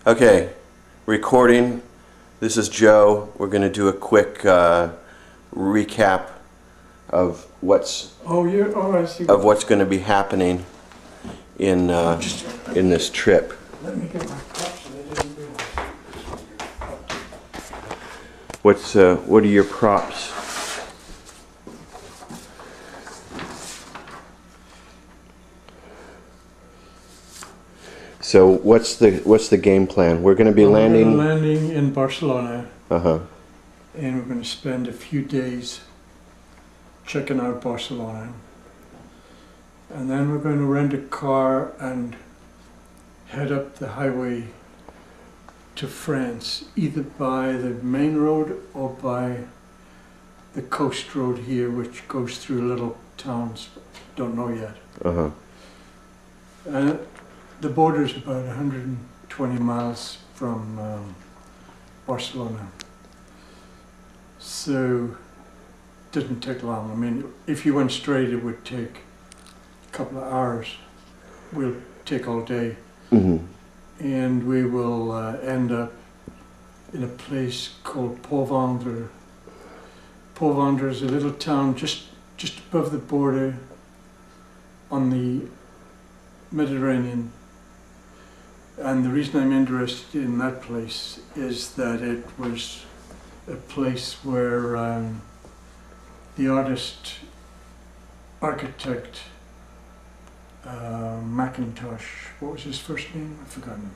Okay, recording. This is Joe. We're going to do a quick recap of what's I see. of what's going to be happening in this trip. Let me get my cups and I didn't realize. What are your props? So what's the game plan? We're going to be landing. We're landing in Barcelona. Uh-huh. And we're going to spend a few days checking out Barcelona. And then we're going to rent a car and head up the highway to France, either by the main road or by the coast road here, which goes through little towns. Don't know yet. Uh-huh. And the border is about 120 miles from Barcelona. So it doesn't take long. I mean, if you went straight, it would take a couple of hours. We'll take all day. Mm-hmm. And we will end up in a place called Port-Vendres. Port-Vendres is a little town just above the border on the Mediterranean. And the reason I'm interested in that place is that it was a place where the architect Mackintosh, what was his first name? I've forgotten.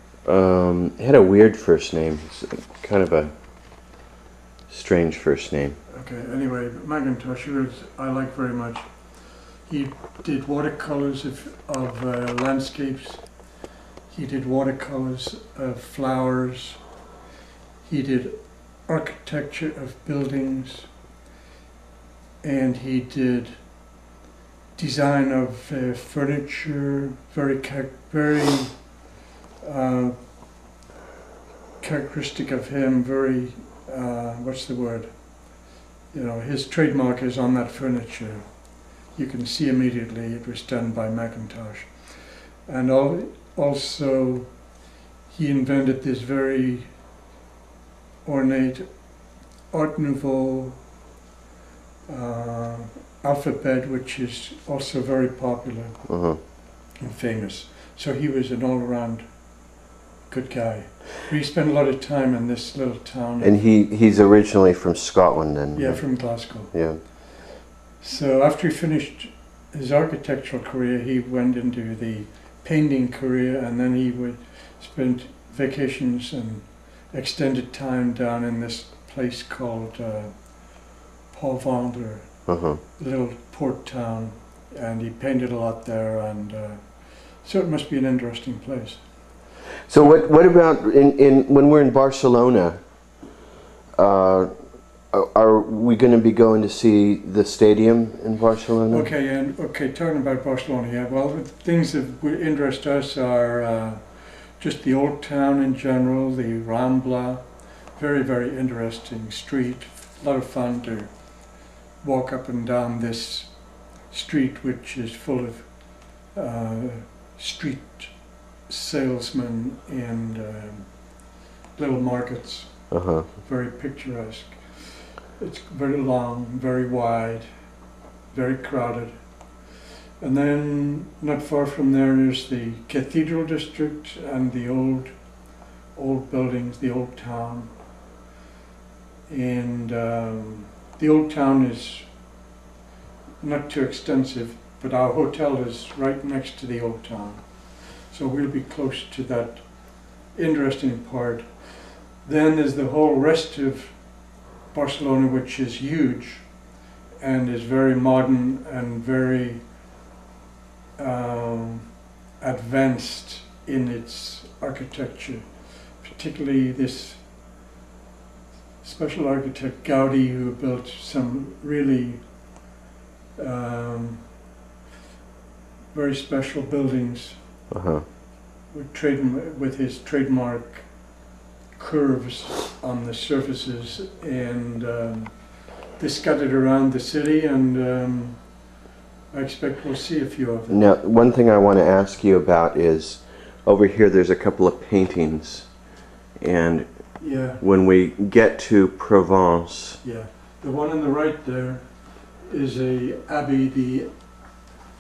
It had a weird first name. It's kind of a strange first name. Okay, anyway, Mackintosh, I like very much. He did watercolors of landscapes. He did watercolors of flowers. He did architecture of buildings. And he did design of furniture, very characteristic of him, very, what's the word? You know, his trademark is on that furniture. You can see immediately it was done by Mackintosh. And also, he invented this very ornate Art Nouveau alphabet, which is also very popular and famous. So he was an all-around good guy. We spent a lot of time in this little town. And he's originally from Scotland, and yeah, from Glasgow. Yeah. So after he finished his architectural career, he went into the painting career, and then he would spend vacations and extended time down in this place called Port-Vendres, a little port town, and he painted a lot there, and so it must be an interesting place. So what about when we're in Barcelona? Are we going to be going to see the stadium in Barcelona? Okay, talking about Barcelona, yeah. Well, the things that would interest us are just the old town in general, the Rambla, very, very interesting street. A lot of fun to walk up and down this street, which is full of street salesmen and little markets. Very picturesque. It's very long, very wide, very crowded. And then not far from there is the Cathedral District and the old buildings, the old town. And the old town is not too extensive, but our hotel is right next to the old town. So we'll be close to that interesting part. Then there's the whole rest of Barcelona, which is huge and is very modern and very advanced in its architecture, particularly this special architect Gaudi, who built some really very special buildings with his trademark curves on the surfaces, and they scattered around the city, and I expect we'll see a few of them. Now, one thing I want to ask you about is, over here there's a couple of paintings And Yeah, when we get to Provence, yeah. The one on the right there is a abbey, the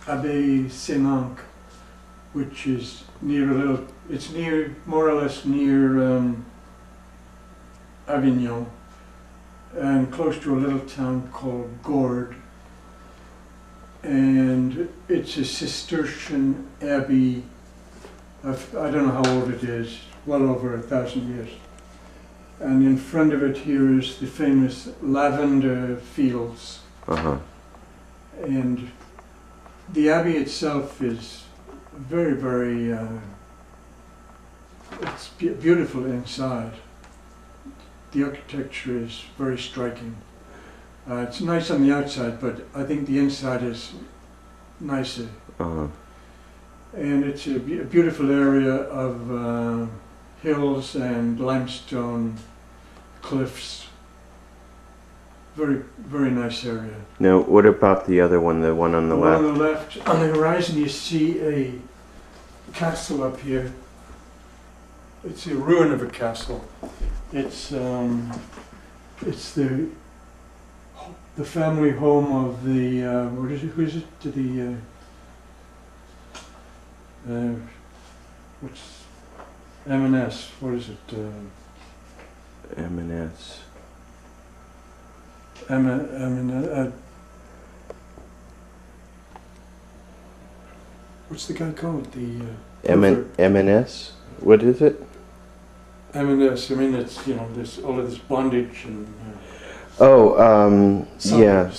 Abbey Saint-Anc, which is near a little, it's near, more or less near Avignon, and close to a little town called Gourd. And it's a Cistercian abbey of, I don't know how old it is, well over 1,000 years. And in front of it here is the famous lavender fields. uh-huh, And the abbey itself is very, very, it's beautiful inside. The architecture is very striking. It's nice on the outside, but I think the inside is nicer. uh-huh. And it's a beautiful area of hills and limestone cliffs. Very, very nice area. Now, what about the other one, the one on the left? On the left, on the horizon, you see a castle up here. It's a ruin of a castle. It's the family home of the what is it? Who is it? To the what's M&S? What is it? M&S. What's the guy called? The M&S? What is it? M&S. I mean, it's, you know, this all of this bondage and Oh, yeah.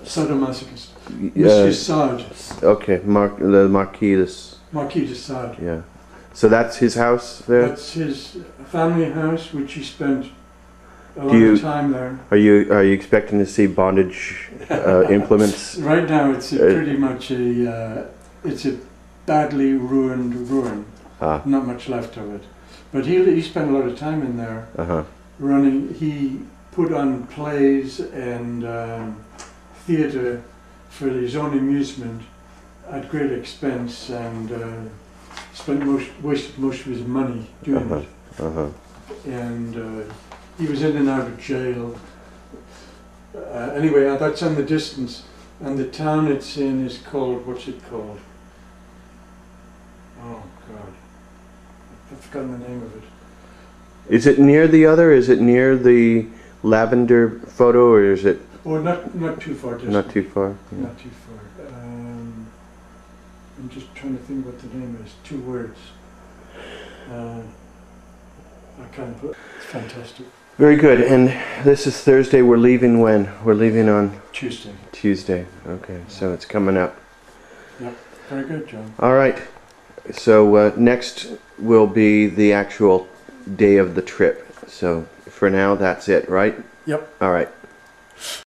sadomasochist. Monsieur Sade, Okay, the Marquis de Sade. Yeah. So that's his house there? That's his family house, which he spent a Do lot you- of time there. Are you expecting to see bondage implements? Right now, it's pretty much it's a badly ruined ruin. Ah, Not much left of it. But he spent a lot of time in there uh-huh. running. He put on plays and theatre for his own amusement at great expense, and wasted most of his money doing Uh-huh. it. Uh-huh. And he was in and out of jail. Anyway, that's on the distance, and the town it's in is called, what's it called? Oh God, I've forgotten the name of it. Is it near the other? Is it near the lavender photo, or is it Oh, not too far distant. not too far? Yeah. Not too far. I'm just trying to think what the name is. 2 words. I can't put. It's fantastic. Very good. And this is Thursday. We're leaving when? We're leaving on Tuesday. Tuesday. Okay, so it's coming up. Yep. Very good, John. All right. So next will be the actual day of the trip. So for now, that's it, right? Yep. All right.